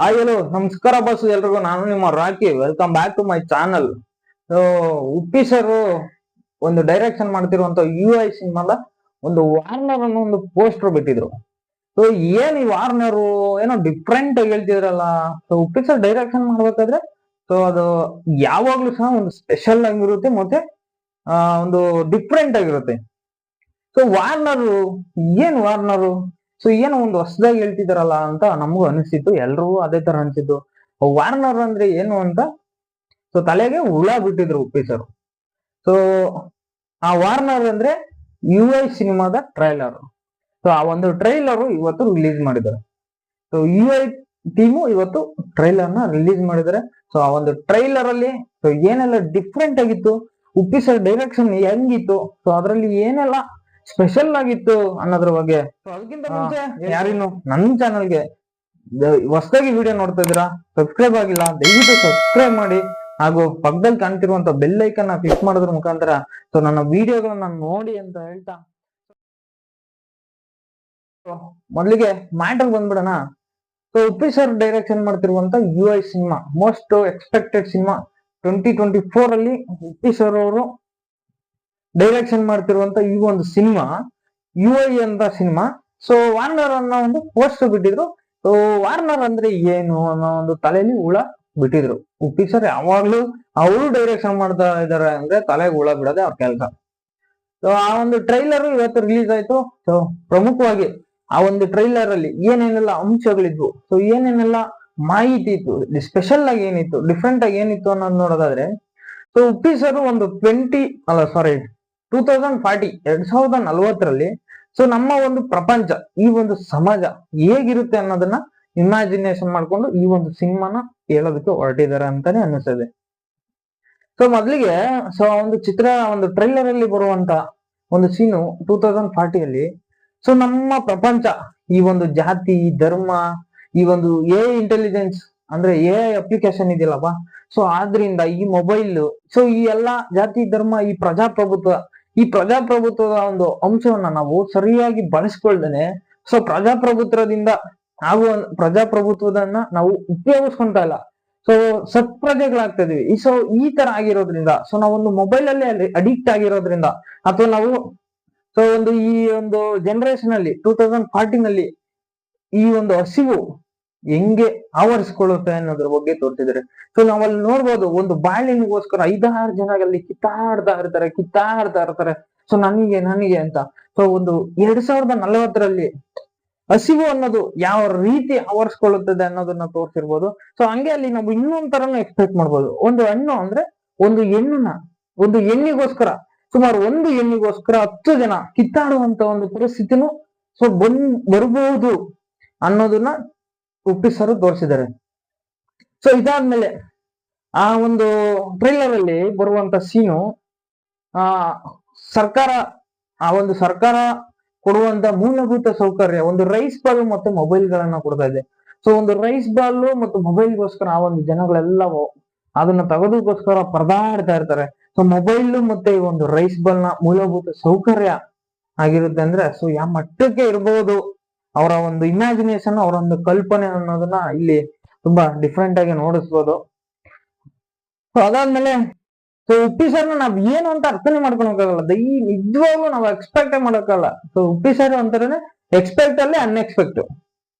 Hello ನಮಸ್ಕಾರ bus ಎಲ್ರಿಗೂ. ನಾನು ನಿಮ್ಮ Rocky. Welcome back to my channel. Uppi sir ಒಂದು ಡೈರೆಕ್ಷನ್ ಮಾಡ್ತಿರುವಂತ UI ಸಿನಿಮಾದ ಒಂದು ವಾರ್ನರ್ ಅನ್ನೋ ಒಂದು ಪೋಸ್ಟರ್ ಬಿಟ್ಟಿದ್ರು. ಸೊ ಏನ್ ಈ ವಾರ್ನರ್ ಏನೋ ಡಿಫ್ರೆಂಟ್ ಆಗಿ ಹೇಳ್ತಿದ್ರಲ್ಲ. ಸೊ ಉಪ್ಪಿ ಸರ್ ಡೈರೆಕ್ಷನ್ ಮಾಡ್ಬೇಕಾದ್ರೆ ಸೊ ಅದು ಯಾವಾಗ್ಲೂ ಸಹ ಒಂದು ಸ್ಪೆಷಲ್ ಆಗಿರುತ್ತೆ, ಮತ್ತೆ ಒಂದು ಡಿಫ್ರೆಂಟ್ ಆಗಿರುತ್ತೆ. ಸೊ ಏನ್ ವಾರ್ನರು ಸೊ ಏನೋ ಒಂದು ಹೊಸದಾಗಿ ಹೇಳ್ತಿದಾರಲ್ಲ ಅಂತ ನಮಗೂ ಅನಿಸ್ತಿತ್ತು, ಎಲ್ರಿಗೂ ಅದೇ ತರ ಅನ್ಸಿತ್ತು. ವಾರ್ನರ್ ಅಂದ್ರೆ ಏನು ಅಂತ ಸೊ ತಲೆಗೆ ಹುಳ ಬಿಟ್ಟಿದ್ರು ಉಪ್ಪಿ ಸರ್. ಸೊ ಆ ವಾರ್ನರ್ ಅಂದ್ರೆ UI ಸಿನಿಮಾದ ಟ್ರೈಲರ್. ಸೊ ಆ ಒಂದು ಟ್ರೈಲರ್ ಇವತ್ತು ರಿಲೀಸ್ ಮಾಡಿದ್ದಾರೆ. ಸೊ UI ಟೀಮು ಇವತ್ತು ಟ್ರೈಲರ್ ನ ರಿಲೀಸ್ ಮಾಡಿದ್ದಾರೆ. ಸೊ ಆ ಒಂದು ಟ್ರೈಲರ್ ಅಲ್ಲಿ ಸೊ ಏನೆಲ್ಲ ಡಿಫ್ರೆಂಟ್ ಆಗಿತ್ತು, ಉಪ್ಪಿ ಸರ್ ಡೈರೆಕ್ಷನ್ ಹೆಂಗಿತ್ತು, ಸೊ ಅದರಲ್ಲಿ ಏನೆಲ್ಲ ಸ್ಪೆಷಲ್ ಆಗಿತ್ತು ಅನ್ನೋದ್ರ ಬಗ್ಗೆ. ಸೊ ಅದಕ್ಕಿಂತ ಮುಂಚೆ ಯಾರಿನ್ನು ನನ್ನ ಚಾನಲ್ಗೆ ಹೊಸದಾಗಿ ವಿಡಿಯೋ ನೋಡ್ತಾ ಇದ್ದೀರಾ, ಸಬ್ಸ್ಕ್ರೈಬ್ ಆಗಿಲ್ಲ, ದಯವಿಟ್ಟು ಸಬ್ಸ್ಕ್ರೈಬ್ ಮಾಡಿ ಹಾಗೂ ಪಕ್ಕದಲ್ಲಿ ಕಾಣ್ತಿರುವಂತ ಬೆಲ್ ಐಕನ್ ಕ್ಲಿಕ್ ಮಾಡೋದ್ರ ಮುಖಾಂತರ ಸೊ ನನ್ನ ವಿಡಿಯೋಗಳನ್ನ ನೋಡಿ ಅಂತ ಹೇಳ್ತಾ ಮೊದಲಿಗೆ ಮ್ಯಾಟರ್ ಬಂದ್ಬಿಡೋಣ. ಸೊ ಉಪ್ಪಿ ಸರ್ ಡೈರೆಕ್ಷನ್ ಮಾಡ್ತಿರುವಂತ UI cinema, most expected cinema 2024 ಅಲ್ಲಿ ಉಪ್ಪಿ ಸರ್ ಅವರು ಡೈರೆಕ್ಷನ್ ಮಾಡ್ತಿರುವಂತ ಈ ಒಂದು ಸಿನಿಮಾ UI ಅಂತ ಸಿನಿಮಾ. ಸೊ ವಾರ್ನರ್ ಅನ್ನೋ ಒಂದು ಪೋಸ್ಟರ್ ಬಿಟ್ಟಿದ್ರು. ಸೊ ವಾರ್ನರ್ ಅಂದ್ರೆ ಏನು ಅನ್ನೋ ಒಂದು ತಲೆಯಲ್ಲಿ ಹುಳ ಬಿಟ್ಟಿದ್ರು ಉಪ್ಪಿ ಸರ್. ಯಾವಾಗ್ಲೂ ಅವರು ಡೈರೆಕ್ಷನ್ ಮಾಡ್ತಾ ಇದಾರೆ ಅಂದ್ರೆ ತಲೆಗೆ ಹುಳ ಬಿಡೋದೆ ಅವ್ರ ಕೆಲಸ. ಸೊ ಆ ಒಂದು ಟ್ರೈಲರ್ ಇವತ್ತು ರಿಲೀಸ್ ಆಯ್ತು. ಸೊ ಪ್ರಮುಖವಾಗಿ ಆ ಒಂದು ಟ್ರೈಲರ್ ಅಲ್ಲಿ ಏನೇನೆಲ್ಲ ಅಂಶಗಳಿದ್ವು, ಸೊ ಏನೇನೆಲ್ಲ ಮಾಹಿತಿ ಇತ್ತು, ಸ್ಪೆಷಲ್ ಆಗಿ ಏನಿತ್ತು, ಡಿಫ್ರೆಂಟ್ ಆಗಿ ಏನಿತ್ತು ಅನ್ನೋದು ನೋಡೋದಾದ್ರೆ, ಸೊ ಉಪ್ಪಿ ಸರ್ ಒಂದು 2040 ಸೊ ನಮ್ಮ ಒಂದು ಪ್ರಪಂಚ, ಈ ಒಂದು ಸಮಾಜ ಹೇಗಿರುತ್ತೆ ಅನ್ನೋದನ್ನ ಇಮ್ಯಾಜಿನೇಷನ್ ಮಾಡ್ಕೊಂಡು ಈ ಒಂದು ಸಿನಿಮಾನ ಹೇಳೋದಕ್ಕೆ ಹೊರಟಿದ್ದಾರೆ ಅಂತಾನೆ ಅನ್ನಿಸ್ತದೆ. ಸೊ ಮೊದ್ಲಿಗೆ ಸೊ ಒಂದು ಒಂದು ಟ್ರೈಲರ್ ಅಲ್ಲಿ ಬರುವಂತ ಒಂದು ಸೀನು 2040 ಅಲ್ಲಿ ಸೊ ನಮ್ಮ ಪ್ರಪಂಚ, ಈ ಒಂದು ಜಾತಿ ಧರ್ಮ, ಈ ಒಂದು ಇಂಟೆಲಿಜೆನ್ಸ್ ಅಂದ್ರೆ ಅಪ್ಲಿಕೇಶನ್ ಇದೆಯಲ್ಲಪ್ಪ, ಸೊ ಆದ್ರಿಂದ ಈ ಮೊಬೈಲ್, ಸೊ ಈ ಎಲ್ಲಾ ಜಾತಿ ಧರ್ಮ, ಈ ಪ್ರಜಾಪ್ರಭುತ್ವದ ಒಂದು ಅಂಶವನ್ನ ನಾವು ಸರಿಯಾಗಿ ಬಳಸ್ಕೊಳ್ದೇನೆ, ಸೊ ಪ್ರಜಾಪ್ರಭುತ್ವದನ್ನ ನಾವು ಉಪಯೋಗಿಸ್ಕೊಂತ ಇಲ್ಲ, ಸೊ ಸತ್ಪ್ರಜೆಗಳಾಗ್ತಾ ಇದೀವಿ. ಸೊ ಈ ತರ ಆಗಿರೋದ್ರಿಂದ, ಸೊ ನಾವೊಂದು ಮೊಬೈಲ್ ಅಲ್ಲಿ ಅಡಿಕ್ಟ್ ಆಗಿರೋದ್ರಿಂದ, ಅಥವಾ ನಾವು ಸೊ ಈ ಒಂದು ಜನರೇಷನ್ ಅಲ್ಲಿ 2040 ಈ ಒಂದು ಹಸಿವು ಹೆಂಗೆ ಆವರಿಸ್ಕೊಳ್ಳುತ್ತೆ ಅನ್ನೋದ್ರ ಬಗ್ಗೆ ತೋರಿಸಿದ್ದಾರೆ. ಸೊ ನಾವಲ್ಲಿ ನೋಡ್ಬೋದು, ಒಂದು ಬಾಳೆಹಣ್ಣಿಗೋಸ್ಕರ 5-6 ಜನ ಅಲ್ಲಿ ಕಿತ್ತಾಡ್ತಾ ಇರ್ತಾರೆ. ಸೊ ನನಗೆ ಅಂತ. ಸೊ ಒಂದು 2040 ಹಸಿವು ಅನ್ನೋದು ಯಾವ ರೀತಿ ಆವರಿಸ್ಕೊಳ್ಳುತ್ತದೆ ಅನ್ನೋದನ್ನ ತೋರಿಸಿರ್ಬೋದು. ಸೊ ಹಂಗೆ ಅಲ್ಲಿ ನಾವು ಇನ್ನೊಂದ್ ತರನು ಎಕ್ಸ್ಪೆಕ್ಟ್ ಮಾಡ್ಬೋದು. ಒಂದು ಹಣ್ಣು ಅಂದ್ರೆ ಒಂದು ಹೆಣ್ಣಿಗೋಸ್ಕರ, ಸುಮಾರು ಒಂದು ಹೆಣ್ಣಿಗೋಸ್ಕರ 10 ಜನ ಕಿತ್ತಾಡುವಂತ ಒಂದು ಪರಿಸ್ಥಿತಿನೂ ಸೊ ಬರ್ಬೋದು ಅನ್ನೋದನ್ನ ಉಪ್ಪಿ ಸರ್ ತೋರಿಸಿದ್ದಾರೆ. ಸೊ ಇದಾದ್ಮೇಲೆ ಆ ಒಂದು ಟ್ರೈಲರ್ ಅಲ್ಲಿ ಬರುವಂತ ಸೀನು, ಸರ್ಕಾರ ಕೊಡುವಂತ ಮೂಲಭೂತ ಸೌಕರ್ಯ, ಒಂದು ರೈಸ್ ಬಾಲ್ ಮತ್ತು ಮೊಬೈಲ್ ಗಳನ್ನ ಕೊಡ್ತಾ ಇದೆ. ಸೊ ಒಂದು ರೈಸ್ ಬಾಲ್ ಮತ್ತು ಮೊಬೈಲ್ಗೋಸ್ಕರ ಆ ಒಂದು ಜನಗಳೆಲ್ಲ ಅದನ್ನ ತಗೋದಕ್ಕೋಸ್ಕರ ಪರದಾಡ್ತಾ ಇರ್ತಾರೆ. ಸೊ ಮೊಬೈಲ್ ಮತ್ತೆ ಈ ಒಂದು ರೈಸ್ ಬಾಲ್ ನ ಮೂಲಭೂತ ಸೌಕರ್ಯ ಆಗಿರುತ್ತೆ ಅಂದ್ರೆ ಸೊ ಯಾವ ಮಟ್ಟಕ್ಕೆ ಇರಬಹುದು ಅವರ ಒಂದು ಇಮ್ಯಾಜಿನೇಷನ್, ಅವರ ಒಂದು ಕಲ್ಪನೆ ಅನ್ನೋದನ್ನ ಇಲ್ಲಿ ತುಂಬಾ ಡಿಫ್ರೆಂಟ್ ಆಗಿ ನೋಡಿಸ್ಬೋದು. ಸೊ ಅದಾದ್ಮೇಲೆ ಸೊ ಉಪ್ಪಿ ಸರ್ನ ನಾವ್ ಏನು ಅಂತ ಅರ್ಥನೇ ಮಾಡ್ಕೊಳಕ್ಕಾಗಲ್ಲ, ನಿಜವಾಗ್ಲೂ ನಾವು ಎಕ್ಸ್ಪೆಕ್ಟ್ ಮಾಡಕ್ಕಾಗಲ್ಲ. ಸೊ ಉಪ್ಪಿ ಸರ್ ಅಂತಾನೆ ಎಕ್ಸ್ಪೆಕ್ಟ್ ಅಲ್ಲಿ ಅನ್ಎಕ್ಸ್ಪೆಕ್ಟ್.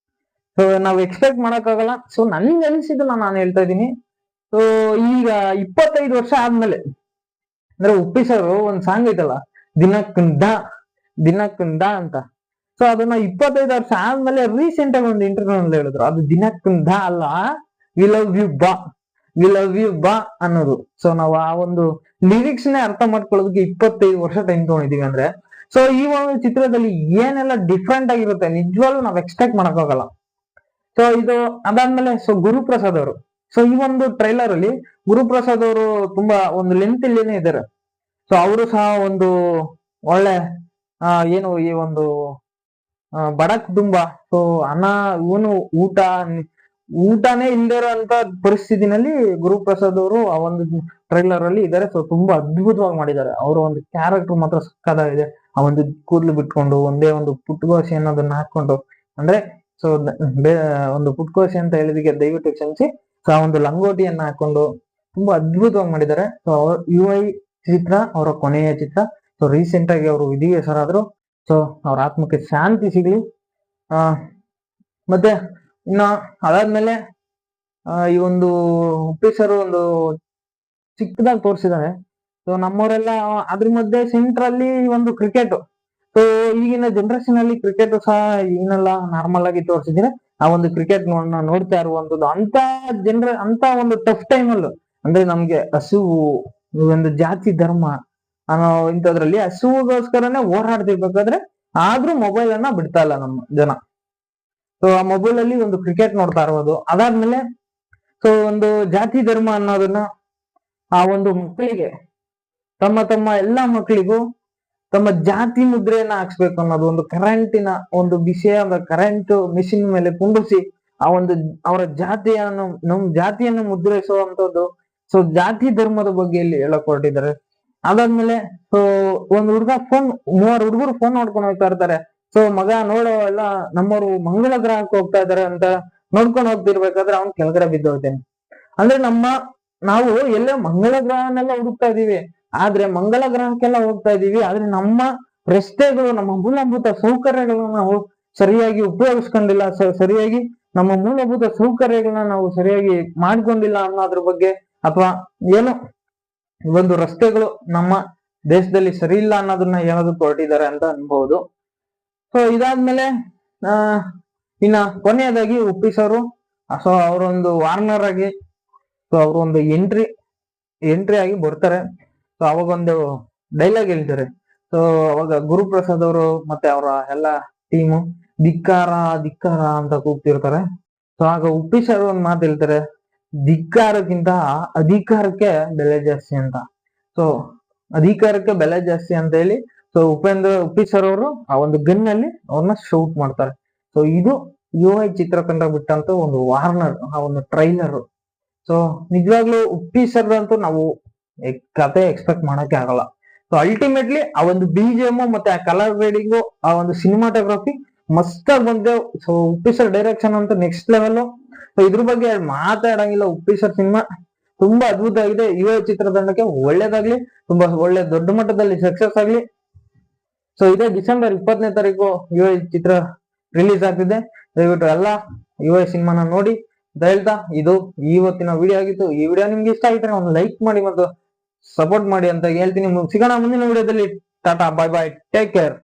ಸೊ ನಾವ್ ಎಕ್ಸ್ಪೆಕ್ಟ್ ಮಾಡಕ್ಕಾಗಲ್ಲ. ಸೊ ನನ್ಗೆ ಅನಿಸಿದ್ದು ನಾನು ಹೇಳ್ತಾ ಇದ್ದೀನಿ. ಸೊ ಈಗ 25 ವರ್ಷ ಆದ್ಮೇಲೆ, ಅಂದ್ರೆ ಉಪ್ಪಿ ಸರ್ ಒಂದ್ ಸಾಂಗ್ ಐತಲ್ಲ, ದಿನಕ್ಕುಂದ ಅಂತ. ಸೊ ಅದನ್ನ 25 ವರ್ಷ ಆದ್ಮೇಲೆ ರೀಸೆಂಟ್ ಆಗಿ ಒಂದು ಇಂಟರ್ವ್ಯೂ ಅಲ್ಲಿ ಹೇಳಿದ್ರು, ಅದು ದಿನಕ್ಕುಂದ ಅಲ್ಲ, ವಿ ಲವ್ ಯು ಬಾ ಅನ್ನೋದು. ಸೊ ನಾವು ಆ ಒಂದು ಲಿರಿಕ್ಸ್ ನೇ ಅರ್ಥ ಮಾಡ್ಕೊಳ್ಳೋದಕ್ಕೆ 25 ವರ್ಷ ಟೈಮ್ ತಗೊಂಡಿದೀವಿ ಅಂದ್ರೆ, ಸೊ ಈ ಒಂದು ಚಿತ್ರದಲ್ಲಿ ಏನೆಲ್ಲ ಡಿಫ್ರೆಂಟ್ ಆಗಿರುತ್ತೆ ನಿಜವಾಗ್ಲೂ ನಾವ್ ಎಕ್ಸ್ಪೆಕ್ಟ್ ಮಾಡಕ್ಕಾಗಲ್ಲ. ಸೊ ಇದು ಅದಾದ್ಮೇಲೆ ಸೊ ಗುರುಪ್ರಸಾದ್ ಅವರು, ಸೊ ಈ ಒಂದು ಟ್ರೈಲರ್ ಅಲ್ಲಿ ಗುರುಪ್ರಸಾದ್ ಅವರು ತುಂಬಾ ಒಂದು ಲೆಂತ್ ಇಲ್ಲೇನೆ ಇದ್ದಾರೆ. ಸೊ ಅವರು ಸಹ ಒಂದು ಒಳ್ಳೆ ಏನು ಈ ಒಂದು ಬಡ ಕುಟುಂಬ, ಸೊ ಊಟನೇ ಇಲ್ದಿರೋ ಅಂತ ಪರಿಸ್ಥಿತಿನಲ್ಲಿ ಗುರುಪ್ರಸಾದ್ ಅವರು ಆ ಒಂದು ಟ್ರೈಲರ್ ಅಲ್ಲಿ ಇದ್ದಾರೆ. ಸೊ ತುಂಬಾ ಅದ್ಭುತವಾಗಿ ಮಾಡಿದ್ದಾರೆ. ಅವರ ಒಂದು ಕ್ಯಾರೆಕ್ಟರ್ ಮಾತ್ರ ಸಕ್ಕತ್ತಾಗಿದೆ. ಆ ಒಂದು ಕೂದಲು ಬಿಟ್ಕೊಂಡು ಒಂದೇ ಒಂದು ಪುಟ್ಟಗೋಸಿ ಅನ್ನೋದನ್ನ ಹಾಕೊಂಡು, ಅಂದ್ರೆ ಸೊ ಒಂದು ಪುಟ್ಕೋಶಿ ಅಂತ ಹೇಳಿದಕ್ಕೆ ದಯವಿಟ್ಟು ಕ್ಷಮಿಸಿ. ಸೊ ಆ ಒಂದು ಲಂಗೋಟಿಯನ್ನ ಹಾಕೊಂಡು ತುಂಬಾ ಅದ್ಭುತವಾಗಿ ಮಾಡಿದ್ದಾರೆ. ಸೊ ಯು ಐ ಚಿತ್ರ ಅವರ ಕೊನೆಯ ಚಿತ್ರ. ಸೊ ರೀಸೆಂಟ್ ಆಗಿ ಅವರು ವಿಧಿವಸರಾದ್ರು. ಸೊ ಅವ್ರ ಆತ್ಮಕ್ಕೆ ಶಾಂತಿ ಸಿಗ್ಲಿ. ಮತ್ತೆ ಇನ್ನ ಅದಾದ್ಮೇಲೆ ಈ ಒಂದು ಉಪ್ಪಿ ಸರ್ ಒಂದು ಚಿಕ್ಕದಾಗಿ ತೋರಿಸಿದ್ದಾರೆ. ಸೊ ನಮ್ಮವರೆಲ್ಲ ಅದ್ರ ಮಧ್ಯೆ ಸೆಂಟ್ರಲ್ಲಿ ಒಂದು ಕ್ರಿಕೆಟ್. ಸೊ ಈಗಿನ ಜನರೇಷನ್ ಅಲ್ಲಿ ಕ್ರಿಕೆಟ್ ಸಹ ಏನೆಲ್ಲ ನಾರ್ಮಲ್ ಆಗಿ ತೋರಿಸಿದ್ರೆ ಆ ಒಂದು ಕ್ರಿಕೆಟ್ ನೋಡ್ತಾ ಇರುವಂತದ್ದು ಅಂತ ಒಂದು ಟಫ್ ಟೈಮ್ ಅಲ್ಲೂ ಅಂದ್ರೆ ನಮ್ಗೆ ಹಸುವು ಒಂದು ಜಾತಿ ಧರ್ಮ ಅನ್ನೋ ಇಂಥದ್ರಲ್ಲಿ ಹಸುಗೋಸ್ಕರನೇ ಹೋರಾಡ್ತಿರ್ಬೇಕಾದ್ರೆ ಆದ್ರೂ ಮೊಬೈಲ್ ಅನ್ನ ಬಿಡ್ತಾ ಇಲ್ಲ ನಮ್ಮ ಜನ. ಸೊ ಆ ಮೊಬೈಲ್ ಅಲ್ಲಿ ಒಂದು ಕ್ರಿಕೆಟ್ ನೋಡ್ತಾ ಇರೋದು. ಅದಾದ್ಮೇಲೆ ಸೊ ಒಂದು ಜಾತಿ ಧರ್ಮ ಅನ್ನೋದನ್ನ ಆ ಒಂದು ಮಕ್ಕಳಿಗೆ ತಮ್ಮ ಎಲ್ಲಾ ಮಕ್ಕಳಿಗೂ ತಮ್ಮ ಜಾತಿ ಮುದ್ರೆಯನ್ನ ಹಾಕ್ಸ್ಬೇಕು ಅನ್ನೋದು ಒಂದು ಕರೆಂಟಿನ ಒಂದು ವಿಷಯ ಕರೆಂಟ್ ಮಿಷಿನ್ ಮೇಲೆ ಕುಂಡಿಸಿ ಆ ಒಂದು ಅವರ ನಮ್ಮ ಜಾತಿಯನ್ನು ಮುದ್ರಿಸುವಂತದ್ದು. ಸೊ ಜಾತಿ ಧರ್ಮದ ಬಗ್ಗೆ ಇಲ್ಲಿ ಹೇಳಕ್ ಹೊರಟಿದ್ದಾರೆ. ಅದಾದ್ಮೇಲೆ ಸೊ ಒಂದು ಹುಡುಗ ಮೂವರು ಹುಡುಗರು ಫೋನ್ ನೋಡ್ಕೊಂಡು ಹೋಗ್ತಾ ಇರ್ತಾರೆ. ಸೊ ಮಗ ನೋಡೋ ಎಲ್ಲ ನಮ್ಮವರು ಮಂಗಳ ಗ್ರಹಕ್ಕೆ ಹೋಗ್ತಾ ಇದಾರೆ ಅಂತ ನೋಡ್ಕೊಂಡು ಹೋಗ್ತಿರ್ಬೇಕಾದ್ರೆ ಅವ್ನ್ ಕೆಳಗಡೆ ಬಿದ್ದೋಗ್ತೇನೆ. ಅಂದ್ರೆ ನಾವು ಎಲ್ಲೋ ಮಂಗಳ ಗ್ರಹನೆಲ್ಲ ಹುಡುಕ್ತಾ ಇದೀವಿ, ಆದ್ರೆ ಮಂಗಳ ಗ್ರಹಕ್ಕೆಲ್ಲ ಹೋಗ್ತಾ ಇದೀವಿ, ಆದ್ರೆ ನಮ್ಮ ರಸ್ತೆಗಳು ನಮ್ಮ ಮೂಲಭೂತ ಸೌಕರ್ಯಗಳನ್ನ ನಾವು ಸರಿಯಾಗಿ ಉಪಯೋಗಿಸ್ಕೊಂಡಿಲ್ಲ. ಸರಿಯಾಗಿ ನಮ್ಮ ಮೂಲಭೂತ ಸೌಕರ್ಯಗಳನ್ನ ನಾವು ಸರಿಯಾಗಿ ಮಾಡ್ಕೊಂಡಿಲ್ಲ ಅನ್ನೋದ್ರ ಬಗ್ಗೆ, ಅಥವಾ ಏನು ಒಂದು ರಸ್ತೆಗಳು ನಮ್ಮ ದೇಶದಲ್ಲಿ ಸರಿ ಇಲ್ಲ ಅನ್ನೋದನ್ನ ಹೇಳೋದಕ್ಕೆ ಹೊರಟಿದ್ದಾರೆ ಅಂತ ಅನ್ಬಹುದು. ಸೊ ಇದಾದ್ಮೇಲೆ ಇನ್ನ ಕೊನೆಯದಾಗಿ ಉಪ್ಪಿ ಸರ್ ಸೊ ಅವರೊಂದು ವಾರ್ನರ್ ಆಗಿ ಸೊ ಅವರು ಒಂದು ಎಂಟ್ರಿ ಆಗಿ ಬರ್ತಾರೆ. ಸೊ ಅವಾಗ ಒಂದು ಡೈಲಾಗ್ ಹೇಳ್ತಾರೆ. ಸೊ ಅವಾಗ ಗುರುಪ್ರಸಾದ್ ಅವರು ಮತ್ತೆ ಅವರ ಎಲ್ಲ ಟೀಮು ಧಿಕ್ಕಾರ ಧಿಕ್ಕಾರ ಅಂತ ಕೂಗ್ತಿರ್ತಾರೆ. ಸೊ ಆಗ ಉಪ್ಪಿ ಸರ್ ಒಂದ್ ಮಾತು ಹೇಳ್ತಾರೆ, ಧಿಕ್ಕಾರಕ್ಕಿಂತ ಅಧಿಕಾರಕ್ಕೆ ಬೆಲೆ ಜಾಸ್ತಿ ಅಂತ. ಸೊ ಅಧಿಕಾರಕ್ಕೆ ಬೆಲೆ ಜಾಸ್ತಿ ಅಂತ ಹೇಳಿ ಸೊ ಉಪ್ಪಿ ಸರ್ ಅವರು ಆ ಒಂದು ಗನ್ನಲ್ಲಿ ಅವ್ರನ್ನ ಶೂಟ್ ಮಾಡ್ತಾರೆ. ಸೊ ಇದು ಯು ಐ ಚಿತ್ರತಂಡ ಬಿಟ್ಟಂತ ಒಂದು ವಾರ್ನರ್, ಆ ಒಂದು ಟ್ರೈಲರ್. ಸೊ ನಿಜವಾಗ್ಲೂ ಉಪ್ಪಿ ಸರ್ ಅಂತೂ ನಾವು ಕತೆ ಎಕ್ಸ್ಪೆಕ್ಟ್ ಮಾಡಕ್ಕೆ ಆಗಲ್ಲ. ಸೊ ಅಲ್ಟಿಮೇಟ್ಲಿ ಆ ಒಂದು BGM ಮತ್ತೆ ಆ ಕಲರ್ ಗ್ರೇಡಿಂಗು, ಆ ಒಂದು ಸಿನಿಮಾಟೋಗ್ರಫಿ ಮಸ್ತ್ ಆಗಿ ಬಂದಿದೆ. ಸೊ ಉಪ್ಪಿ ಸರ್ ಡೈರೆಕ್ಷನ್ ಅಂತೂ ನೆಕ್ಸ್ಟ್ ಲೆವೆಲ್. ಸೊ ಇದ್ರ ಬಗ್ಗೆ ಮಾತಾಡಂಗಿಲ್ಲ. ಉಪ್ಪಿ ಸರ್ ಸಿನಿಮಾ ತುಂಬಾ ಅದ್ಭುತ ಆಗಿದೆ. ಯು ಐ ಚಿತ್ರತಂಡಕ್ಕೆ ಒಳ್ಳೇದಾಗ್ಲಿ, ತುಂಬಾ ಒಳ್ಳೆ ದೊಡ್ಡ ಮಟ್ಟದಲ್ಲಿ ಸಕ್ಸಸ್ ಆಗ್ಲಿ. ಸೊ ಇದೇ ಡಿಸೆಂಬರ್ 20ನೇ ತಾರೀಕು ಯು ಐ ಚಿತ್ರ ರಿಲೀಸ್ ಆಗ್ತಿದೆ. ದಯವಿಟ್ಟು ಎಲ್ಲ ಯು ಐ ಸಿನಿಮಾನ ನೋಡಿ ಅಂತ ಹೇಳ್ತಾ ಇದು ಇವತ್ತಿನ ವಿಡಿಯೋ ಆಗಿತ್ತು. ಈ ವಿಡಿಯೋ ನಿಮ್ಗೆ ಇಷ್ಟ ಆಗಿದ್ರೆ ಒಂದು ಲೈಕ್ ಮಾಡಿ ಮತ್ತು ಸಪೋರ್ಟ್ ಮಾಡಿ ಅಂತ ಹೇಳ್ತೀನಿ. ಸಿಗೋಣ ಮುಂದಿನ ವಿಡಿಯೋದಲ್ಲಿ. ಟಾಟಾ, ಬಾಯ್ ಬಾಯ್, ಟೇಕ್ ಕೇರ್.